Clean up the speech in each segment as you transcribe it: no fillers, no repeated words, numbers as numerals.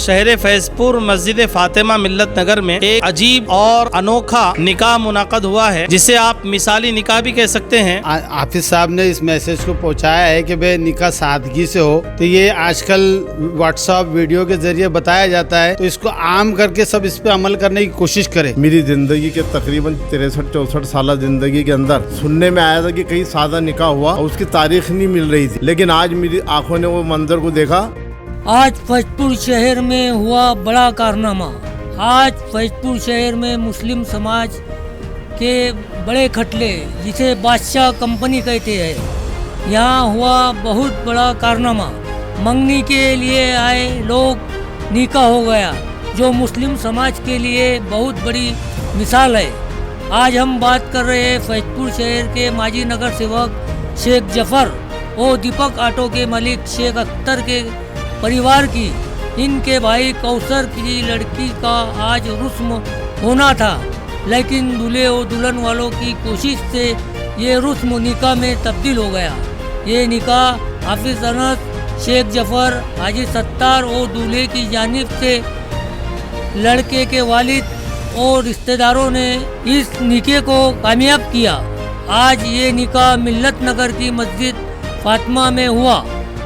शहर फैजपुर मस्जिद फातिमा मिल्लत नगर में एक अजीब और अनोखा निकाह मुनाकद हुआ है, जिसे आप मिसाली निकाह भी कह सकते हैं। हाफिज साहब ने इस मैसेज को पहुंचाया है कि भाई निकाह सादगी से हो, तो ये आजकल व्हाट्सएप वीडियो के जरिए बताया जाता है, तो इसको आम करके सब इस पे अमल करने की कोशिश करें। मेरी जिंदगी के तकरीबन 63-64 साल जिंदगी के अंदर सुनने में आया था कि कहीं सादा निकाह हुआ और उसकी तारीख नहीं मिल रही थी, लेकिन आज मेरी आंखों ने वो मंजर को देखा। आज फैजपुर शहर में हुआ बड़ा कारनामा। आज फैजपुर शहर में मुस्लिम समाज के बड़े खटले, जिसे बादशाह कंपनी कहते हैं, यहाँ हुआ बहुत बड़ा कारनामा। मंगनी के लिए आए लोग निकाह हो गया, जो मुस्लिम समाज के लिए बहुत बड़ी मिसाल है। आज हम बात कर रहे हैं फैजपुर शहर के माजी नगर सेवक शेख जफर और दीपक ऑटो के मालिक शेख अख्तर के परिवार की। इनके भाई कौसर की लड़की का आज रुस्म होना था, लेकिन दूल्हे और दुल्हन वालों की कोशिश से ये रुस्म निकाह में तब्दील हो गया। ये निकाह हाफिज अनस, शेख जफर, हाजी सत्तार और दूल्हे की जानिब से लड़के के वालिद और रिश्तेदारों ने इस निकाह को कामयाब किया। आज ये निकाह मिल्लत नगर की मस्जिद फातिमा में हुआ।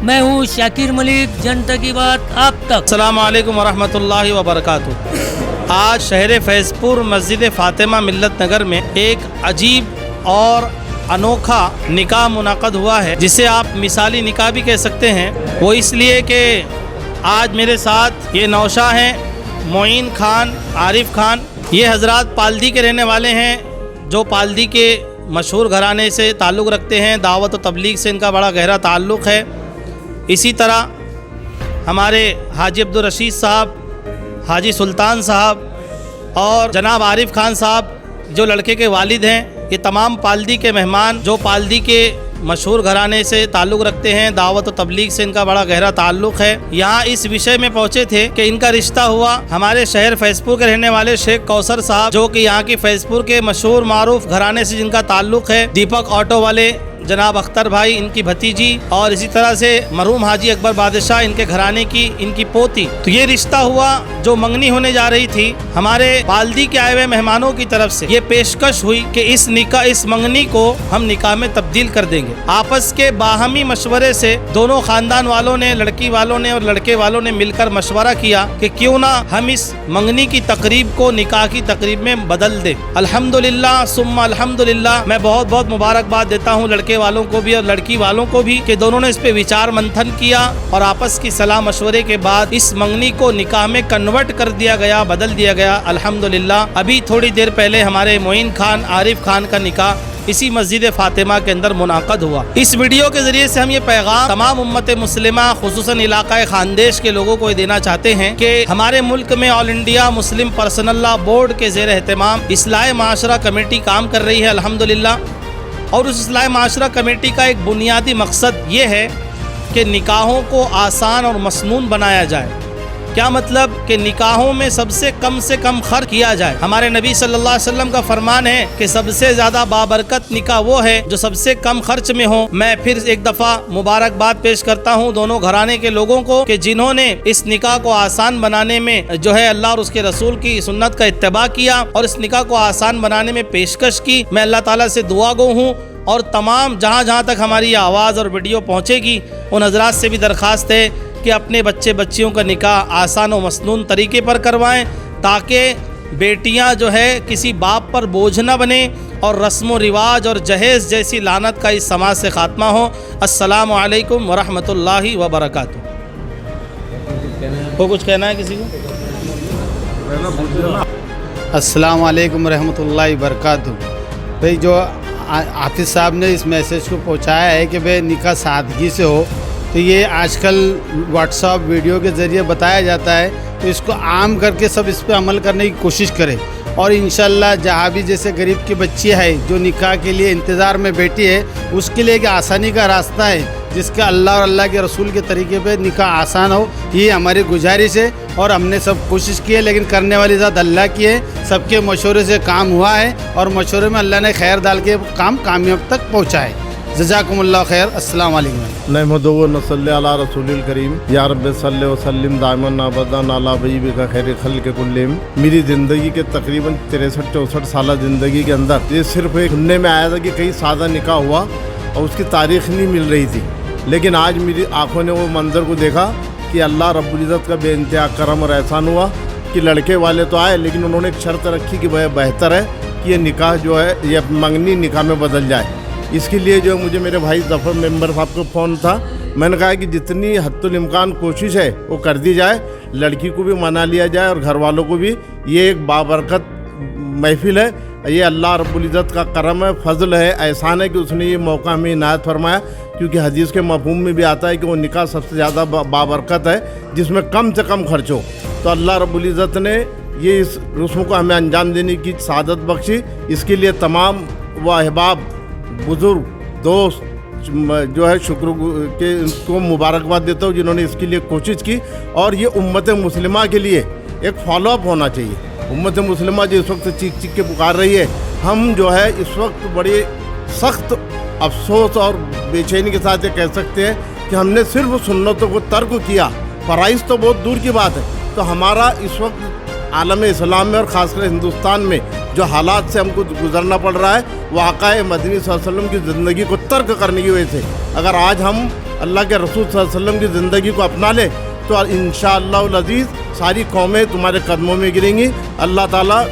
मैं हूँ शाकिर मलिक, जनता की बात आप तक। अस्सलामु अलैकुम वरहमतुल्लाहि वबरकातुहू। आज शहर फैजपुर मस्जिद फातिमा मिल्लत नगर में एक अजीब और अनोखा निकाह मुनाकद हुआ है, जिसे आप मिसाली निकाह भी कह सकते हैं। वो इसलिए कि आज मेरे साथ ये नौशा हैं मोइन खान, आरिफ खान। ये हजरात पालदी के रहने वाले हैं, जो पालदी के मशहूर घराने से ताल्लुक़ रखते हैं। दावत और तबलीग से इनका बड़ा गहरा ताल्लुक़ है। इसी तरह हमारे हाजी अब्दुल रशीद साहब, हाजी सुल्तान साहब और जनाब आरिफ खान साहब, जो लड़के के वालिद हैं, ये तमाम पालदी के मेहमान, जो पालदी के मशहूर घराने से ताल्लुक़ रखते हैं। दावत और तबलीग से इनका बड़ा गहरा ताल्लुक़ है। यहाँ इस विषय में पहुँचे थे कि इनका रिश्ता हुआ हमारे शहर फैजपुर के रहने वाले शेख कौसर साहब, जो कि यहाँ की फैजपुर के मशहूर मारूफ घराने से जिनका ताल्लुक़ है। दीपक ऑटो वाले जनाब अख्तर भाई, इनकी भतीजी, और इसी तरह से मरहूम हाजी अकबर बादशाह, इनके घराने की इनकी पोती। तो ये रिश्ता हुआ जो मंगनी होने जा रही थी। हमारे पालदी के आए हुए मेहमानों की तरफ से ये पेशकश हुई कि इस मंगनी को हम निकाह में तब्दील कर देंगे। आपस के बाहमी मशवरे से दोनों खानदान वालों ने, लड़की वालों ने और लड़के वालों ने मिलकर मशवरा किया कि क्यों ना हम इस मंगनी की तकरीब को निकाह की तकरीब में बदल दें। अल्हम्दुलिल्लाह सुम्मा अल्हम्दुलिल्लाह, मैं बहुत बहुत मुबारकबाद देता हूँ लड़के वालों को भी और लड़की वालों को भी कि दोनों ने इस पे विचार मंथन किया और आपस की सलाह मशवरे के बाद इस मंगनी को निकाह में कन्वर्ट कर दिया गया, बदल दिया गया। अल्हम्दुलिल्लाह अभी थोड़ी देर पहले हमारे मोइन खान, आरिफ खान का निकाह इसी मस्जिद फातिमा के अंदर मुनाकद हुआ। इस वीडियो के जरिए से हम ये पैगाम तमाम उम्मत मुस्लिमा, खुसूसन इलाक़ाए खानदेश के लोगों को देना चाहते हैं कि हमारे मुल्क में all India Muslim personal law board के ज़ेर एहतमाम इस्लाह माशरा कमेटी काम कर रही है अल्हम्दुलिल्लाह। और उस इस्लाह माशरा कमेटी का एक बुनियादी मकसद ये है कि निकाहों को आसान और मसनून बनाया जाए। क्या मतलब कि निकाहों में सबसे कम खर्च किया जाए। हमारे नबी सल्लल्लाहु अलैहि वसल्लम का फरमान है कि सबसे ज़्यादा बाबरकत निकाह वो है जो सबसे कम खर्च में हो। मैं फिर एक दफ़ा मुबारकबाद पेश करता हूँ दोनों घराने के लोगों को कि जिन्होंने इस निकाह को आसान बनाने में जो है अल्लाह और उसके रसूल की सुन्नत का इत्तिबा किया और इस निकाह को आसान बनाने में पेशकश की। मैं अल्लाह ताला से दुआ गो हूँ और तमाम जहाँ तक हमारी आवाज़ और वीडियो पहुँचेगी उन हजरात से भी दरख्वास्त है कि अपने बच्चे बच्चियों का निकाह आसान और मसनून तरीके पर करवाएं, ताकि बेटियां जो है किसी बाप पर बोझ न बने और रस्म व रिवाज और जहेज़ जैसी लानत का इस समाज से ख़ात्मा हो। अस्सलामु अलैकुम वरहमतुल्लाहि वबरकातुहू। कुछ कहना है किसी को? अस्सलामु अलैकुम रहमतुल्लाहि वबरकातुहू। भाई जो हाफिज साहब ने इस मैसेज को पहुंचाया है कि भाई निकाह सादगी से हो, तो ये आजकल व्हाट्सएप वीडियो के ज़रिए बताया जाता है, तो इसको आम करके सब इस पे अमल करने की कोशिश करें। और इंशाल्लाह जहाँ भी जैसे गरीब की बच्ची है जो निकाह के लिए इंतज़ार में बैठी है, उसके लिए एक आसानी का रास्ता है जिसका अल्लाह और अल्लाह के रसूल के तरीके पे निकाह आसान हो, ये हमारी गुजारिश है। और हमने सब कोशिश की है, लेकिन करने वाली ज़ात अल्लाह की है। सबके मशवरे से काम हुआ है और मशवरे में अल्लाह ने खैर डाल के काम कामयाब तक पहुँचा है। जज़ाकुम अल्लाह खैर। अस्सलाम वालेकुम। नहमदु व नसल्ली अला रसूलिल करीम या रब्बि सल्लि व सल्लिम दाइमन अबदन अला हबीबिका खैर खल्क़ कुल्लिहिम। मेरी ज़िंदगी के तकरीबन 63-64 साल ज़िंदगी के अंदर ये सिर्फ एक सुनने में आया था कि कहीं सादा निकाह हुआ और उसकी तारीख नहीं मिल रही थी, लेकिन आज मेरी आंखों ने वो मंज़र को देखा कि अल्लाह रब्बुल इज़्ज़त का बेइंतहा करम और एहसान हुआ कि लड़के वाले तो आए, लेकिन उन्होंने एक शर्त रखी कि वह बेहतर है कि ये निकाह जो है ये मंगनी निकाह में बदल जाए। इसके लिए जो मुझे मेरे भाई ज़फ़र मेंबर साहब को फ़ोन था, मैंने कहा कि जितनी हद्दुल इम्कान कोशिश है वो कर दी जाए, लड़की को भी मना लिया जाए और घर वालों को भी। ये एक बाबरकत महफिल है, ये अल्लाह रब्बुल इज़्ज़त का करम है, फ़ज़ल है, एहसान है कि उसने ये मौका हमें इनायत फरमाया, क्योंकि हदीस के मफ़हूम में भी आता है कि वो निकाह सबसे ज़्यादा बाबरकत है जिसमें कम से कम खर्च हो। तो अल्लाह रब्बुल इज़्ज़त ने ये इस रस्म को हमें अंजाम देने की सआदत बख्शी। इसके लिए तमाम व अहबाब, बुज़ुर्ग, दोस्त जो है शुक्र के उनको मुबारकबाद देता हूँ जिन्होंने इसके लिए कोशिश की। और ये उम्मत मुस्लिमा के लिए एक फॉलोअप होना चाहिए। उम्मत मुस्लिमा जो इस वक्त चीख चीख के पुकार रही है, हम जो है इस वक्त बड़े सख्त अफसोस और बेचैनी के साथ ये कह सकते हैं कि हमने सिर्फ सुन्नतों को तर्क किया, फ़राइज़ तो बहुत दूर की बात है। तो हमारा इस वक्त आलम इस्लाम में और ख़ासकर हिंदुस्तान में जो हालात से हमको गुजरना पड़ रहा है, वो आका मदनी सल्लल्लाहु अलैहि वसल्लम की ज़िंदगी को तर्क करने की वजह से। अगर आज हम अल्लाह के रसूल सल्लल्लाहु अलैहि वसल्लम की ज़िंदगी को अपना लें तो इंशाअल्लाह अज़ीज़ सारी कौमें तुम्हारे कदमों में गिरेंगी। अल्लाह ताला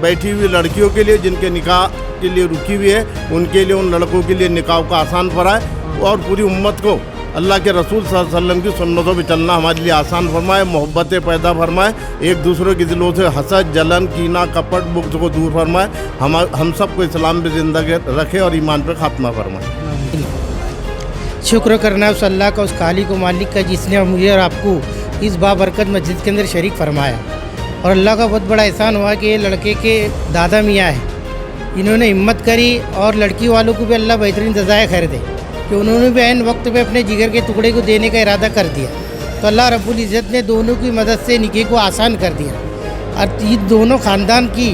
बैठी हुई लड़कियों के लिए जिनके निकाह के लिए रुकी हुई है, उनके लिए, उन लड़कों के लिए निकाह को आसान फरमाए और पूरी उम्मत को अल्लाह के रसूल सल्लल्लाहु अलैहि वसल्लम की सुन्नतों पर चलना हमारे लिए आसान फरमाए, मोहब्बतें पैदा फरमाए, एक दूसरे के दिलों से हसद, जलन, कीना, कपट, बुग़्ज़ को दूर फरमाए, हम सबको इस्लाम पे ज़िंदगी रखे और ईमान पे खात्मा फरमाए। शुक्र करना है उस अल्लाह का, उस खालिक व मालिक का जिसने मुझे और आपको इस बाबरकत मस्जिद के अंदर शरीक फरमाया। और अल्लाह का बहुत बड़ा एहसान हुआ कि ये लड़के के दादा मियाँ हैं, इन्होंने हिम्मत करी और लड़की वालों को भी अल्लाह बेहतरीन जज़ाए खैर दे कि उन्होंने भी ऐन वक्त पे अपने जिगर के टुकड़े को देने का इरादा कर दिया। तो अल्लाह रब्बुल इज़्ज़त ने दोनों की मदद से निकाह को आसान कर दिया। और ये दोनों ख़ानदान की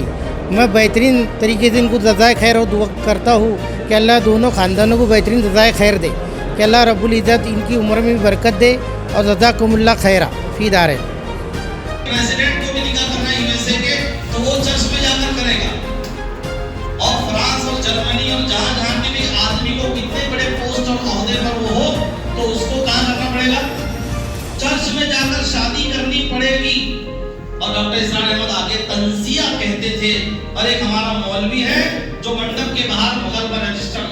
मैं बेहतरीन तरीके से इनको जज़ाए खैर और दुआ करता हूँ कि अल्लाह दोनों ख़ानदानों को बेहतरीन जज़ाए खैर दे, कि अल्लाह रब्बुल इज़्ज़त इनकी उम्र में भी बरकत दे और जज़ाकुमुल्लाह खैरा फ़ी दारैन। प्रेसिडेंट को भी निकाह करना है यूएसए के, तो वो चर्च में जाकर करेगा। और फ्रांस और जर्मनी और जहाँ के भी आदमी को कितने बड़े पोस्ट और ओहदे पर वो हो, तो उसको कहाँ करना पड़ेगा? चर्च में जाकर शादी करनी पड़ेगी। और डॉक्टर इसरार अहमद आगे तंजिया कहते थे, और एक हमारा मौलवी है जो मंडप के बाहर बगल में रजिस्टर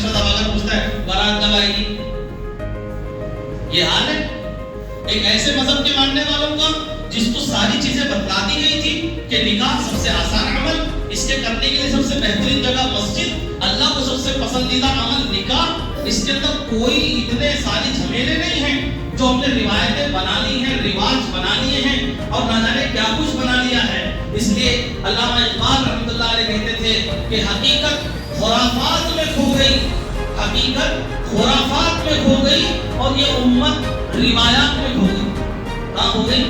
दबाकर पूछता है बारात कब आएगी। ये हाल है एक ऐसे मजहब के मानने वालों का जिसको सारी चीजें बता दी गई थी कि निकाह सबसे आसान अमल, इसके करने के लिए सबसे बेहतरीन जगह मस्जिद, अल्लाह को सबसे पसंदीदा अमल निकाह। इसके अंदर कोई इतने सारी झमेले नहीं हैं जो हमने रिवायतें बना ली हैं, रिवाज बना लिए हैं और न जाने क्या कुछ बना लिया है। इसलिए अल्लामा इकबाल रहमतुल्लाह अलैह कहते थे कि हकीकत खुराफात में खो गई, हकीकत खुराफात में खो गई और ये उम्मत रिवायात में खो गई। कहाँ हो गई?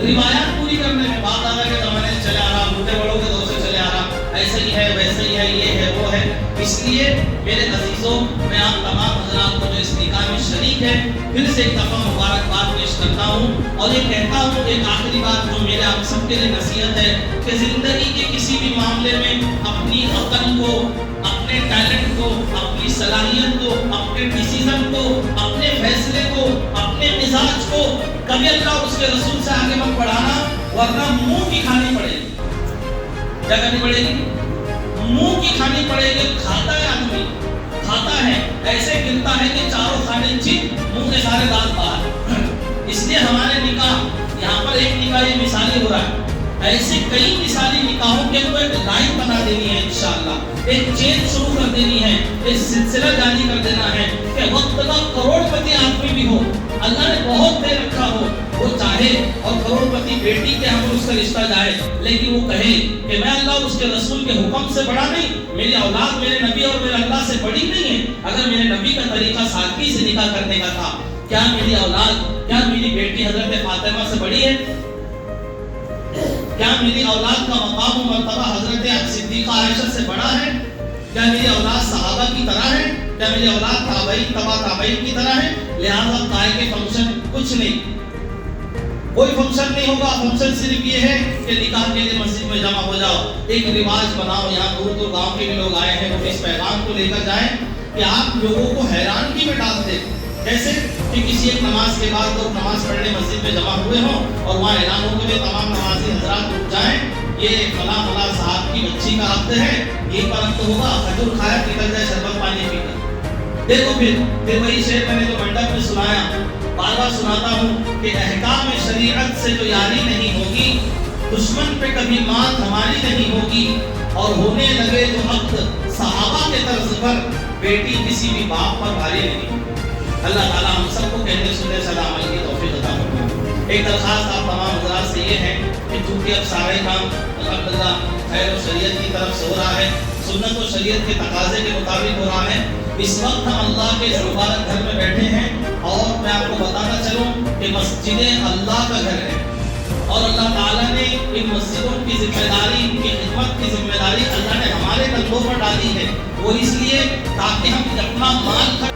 रिवायात पूरी करने में। बाप दादा के ज़माने से चले आ रहा, बूढ़े बड़ों के दौर से चले आ रहा, ऐसे ही है, वैसे ही है, ये है, वो है। इसलिए मेरे अजीज़ों, मैं आप तमाम हज़रात को जो इस निकाह में शरीक है, फिर से एक दफ़ा मुबारकबाद पेश करता हूँ और ये कहता हूँ एक आखिरी बात जो मेरे आप सबके लिए नसीहत है कि ज़िंदगी के किसी भी मामले में अपनी अक़ल को, अपने टैलेंट को, अपनी सलाहियत को, अपने डिसीजन को, अपने फैसले को, अपने मिजाज को कभी अल्लाह उसके रसूल से आगे मत बढ़ाना, वरना मुंह की खानी पड़ेगी। क्या करनी पड़ेगी? मुंह की खानी पड़ेगी। खाता है आदमी, खाता है, ऐसे गिनता है कि चारों खाने चित, मुंह के सारे दांत बाहर। इसलिए हमारे निकाह, यहाँ पर एक निकाह ये मिसाली हो रहा है, ऐसे कई मिसाली निकाहों के को एक लाइन बना देनी है इंशाअल्लाह, एक चेन शुरू कर देनी है, एक सिलसिला जारी कर देना है कि वक्त का करोड़पति आदमी भी हो, अल्लाह ने बहुत दे रखा हो, वो चाहे और करोड़पति बेटी के हम उसका रिश्ता जाए, लेकिन वो कहे कि मैं अल्लाह उसके रसूल के हुक्म से बड़ा नहीं, मेरी औलाद मेरे नबी और मेरे अल्लाह से बड़ी नहीं है। अगर मेरे नबी का तरीका सादगी से निकाह करने का था, क्या मेरी औलाद, क्या मेरी बेटी हजरत फातिमा से बड़ी है? क्या मेरी औलाद का मकाम और मर्तबा हजरत सिद्दीक़ा आयशा से बड़ा है? क्या मेरी औलाद सहाबा की तरह है? क्या मेरी औलाद ताबईन तबा ताबईन की तरह है, लिहाजा ताई के फंक्शन कुछ नहीं, कोई फंक्शन नहीं होगा। फंक्शन सिर्फ ये है कि निकाह के लिए मस्जिद में जमा हो जाओ, एक रिवाज बनाओ। यहाँ दूर दूर गांव के भी लोग आए हैं, वो इस पैगाम को लेकर जाएं कि आप लोगों को हैरानगी में डाल दे। कैसे कि किसी एक नमाज के बाद लोग नमाज पढ़ने मस्जिद में जमा हुए हों और वहाँ ऐलान हो कि तमाम नमाजी हजरात रुक जाएं, ये फला फला साहब की बच्ची का अब्द है, ये पर अब्द होगा, खजूर खाया निकल जाए शरबत पानी पीकर। देखो फिर वही शेर मैंने जो मंडप में सुनाया, बार बार सुनाता हूँ कि अहकाम शरीयत से जो यारी नहीं होगी, दुश्मन पे कभी मात हमारी नहीं होगी, और होने लगे जो अब्द सहाबा के तर्ज पर, बेटी किसी भी बाप पर भारी नहीं। अल्लाह ताला हम सबको कहने सुनने सदा अमल की तौफीक अता फरमाए। एक दरखास्त आप तमाम हज़रात से ये है कि चूँकि अब सारे काम अल्हम्दुलिल्लाह खैर और शरीयत की तरफ से हो रहा है, सुन्नत और शरीयत के तकाजे के मुताबिक हो रहा है। इस वक्त हम अल्लाह के मुबारक घर में बैठे हैं और मैं आपको बताना चलूँ कि मस्जिदें अल्लाह का घर है और अल्लाह ताला ने इन मस्जिदों की जिम्मेदारी, इनकी खिदमत की जिम्मेदारी अल्लाह ने हमारे कंधों पर डाली है। वो इसलिए ताकि हम अपना माल